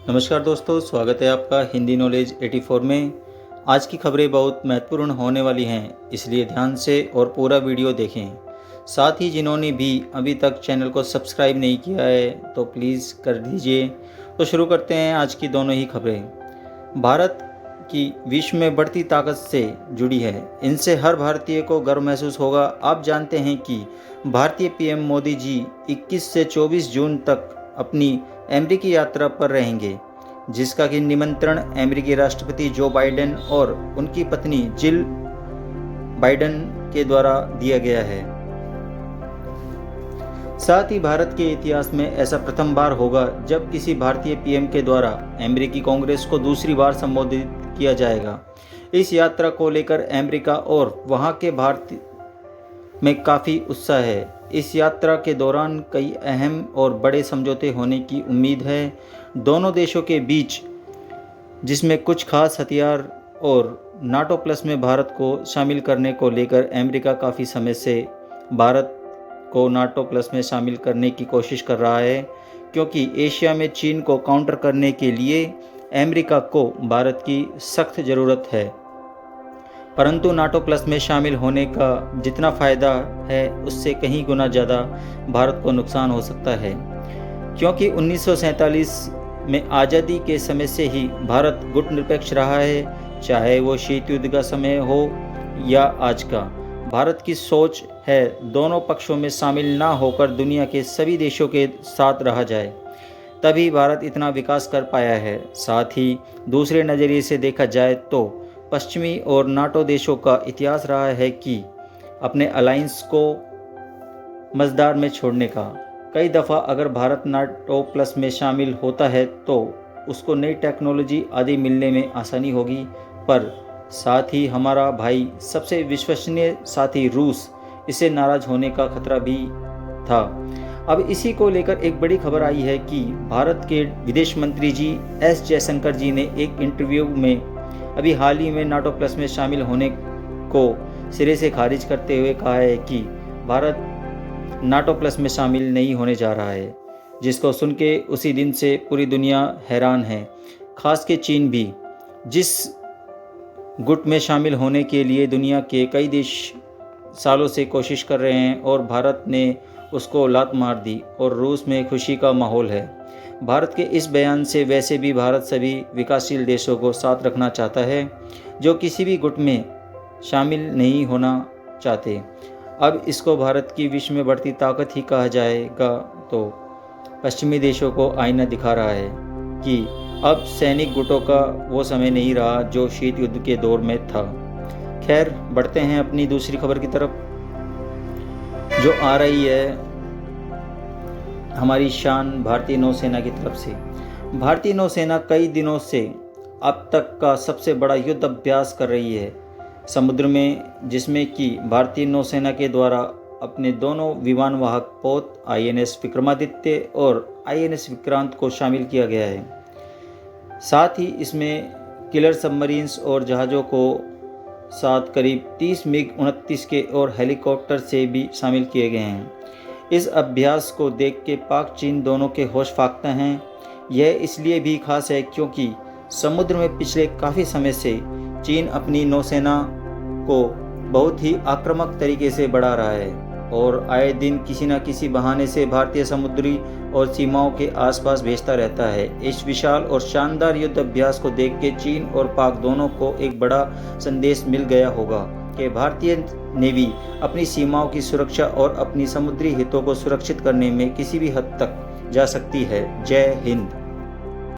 नमस्कार दोस्तों, स्वागत है आपका हिंदी नॉलेज 84 में। आज की खबरें बहुत महत्वपूर्ण होने वाली हैं, इसलिए ध्यान से और पूरा वीडियो देखें। साथ ही जिन्होंने भी अभी तक चैनल को सब्सक्राइब नहीं किया है तो प्लीज़ कर दीजिए। तो शुरू करते हैं आज की दोनों ही खबरें। भारत की विश्व में बढ़ती ताकत से जुड़ी है, इनसे हर भारतीय को गर्व महसूस होगा। आप जानते हैं कि भारतीय पीएम मोदी जी 21 से 24 जून तक अपनी अमेरिकी यात्रा पर रहेंगे, जिसका कि निमंत्रण अमेरिकी राष्ट्रपति जो बाइडेन और उनकी पत्नी जिल बाइडेन के द्वारा दिया गया है। साथ ही भारत के इतिहास में ऐसा प्रथम बार होगा जब किसी भारतीय पीएम के द्वारा अमेरिकी कांग्रेस को दूसरी बार संबोधित किया जाएगा। इस यात्रा को लेकर अमेरिका और वहां के भारतीय में काफ़ी उत्साह है। इस यात्रा के दौरान कई अहम और बड़े समझौते होने की उम्मीद है दोनों देशों के बीच, जिसमें कुछ खास हथियार और नाटो प्लस में भारत को शामिल करने को लेकर अमेरिका काफ़ी समय से भारत को नाटो प्लस में शामिल करने की कोशिश कर रहा है, क्योंकि एशिया में चीन को काउंटर करने के लिए अमेरिका को भारत की सख्त ज़रूरत है। परंतु नाटो प्लस में शामिल होने का जितना फ़ायदा है उससे कहीं गुना ज़्यादा भारत को नुकसान हो सकता है, क्योंकि 1947 में आज़ादी के समय से ही भारत गुटनिरपेक्ष रहा है, चाहे वो शीत युद्ध का समय हो या आज का। भारत की सोच है दोनों पक्षों में शामिल ना होकर दुनिया के सभी देशों के साथ रहा जाए, तभी भारत इतना विकास कर पाया है। साथ ही दूसरे नज़रिए से देखा जाए तो पश्चिमी और नाटो देशों का इतिहास रहा है कि अपने अलायंस को मझधार में छोड़ने का। कई दफ़ा अगर भारत नाटो प्लस में शामिल होता है तो उसको नई टेक्नोलॉजी आदि मिलने में आसानी होगी, पर साथ ही हमारा भाई सबसे विश्वसनीय साथी रूस, इससे नाराज़ होने का खतरा भी था। अब इसी को लेकर एक बड़ी खबर आई है कि भारत के विदेश मंत्री जी एस जयशंकर जी ने एक इंटरव्यू में अभी हाल ही में नाटो प्लस में शामिल होने को सिरे से खारिज करते हुए कहा है कि भारत नाटो प्लस में शामिल नहीं होने जा रहा है, जिसको सुन के उसी दिन से पूरी दुनिया हैरान है, खास के चीन भी, जिस गुट में शामिल होने के लिए दुनिया के कई देश सालों से कोशिश कर रहे हैं और भारत ने उसको लात मार दी और रूस में खुशी का माहौल है। भारत के इस बयान से वैसे भी भारत सभी विकासशील देशों को साथ रखना चाहता है जो किसी भी गुट में शामिल नहीं होना चाहते। अब इसको भारत की विश्व में बढ़ती ताकत ही कहा जाएगा, तो पश्चिमी देशों को आईना दिखा रहा है कि अब सैनिक गुटों का वो समय नहीं रहा जो शीत युद्ध के दौर में था। खैर, बढ़ते हैं अपनी दूसरी खबर की तरफ, जो आ रही है हमारी शान भारतीय नौसेना की तरफ से। भारतीय नौसेना कई दिनों से अब तक का सबसे बड़ा युद्ध अभ्यास कर रही है समुद्र में, जिसमें कि भारतीय नौसेना के द्वारा अपने दोनों विमान वाहक पोत आईएनएस विक्रमादित्य और आईएनएस विक्रांत को शामिल किया गया है। साथ ही इसमें किलर सबमरीन्स और जहाज़ों को साथ करीब 30 मिग-29 के और हेलीकॉप्टर से भी शामिल किए गए हैं। इस अभ्यास को देख के पाक चीन दोनों के होश फाख्ता हैं। यह इसलिए भी खास है क्योंकि समुद्र में पिछले काफ़ी समय से चीन अपनी नौसेना को बहुत ही आक्रामक तरीके से बढ़ा रहा है और आए दिन किसी न किसी बहाने से भारतीय समुद्री और सीमाओं के आसपास भेजता रहता है। इस विशाल और शानदार युद्ध अभ्यास को देख के चीन और पाक दोनों को एक बड़ा संदेश मिल गया होगा कि भारतीय नेवी अपनी सीमाओं की सुरक्षा और अपनी समुद्री हितों को सुरक्षित करने में किसी भी हद तक जा सकती है। जय हिंद।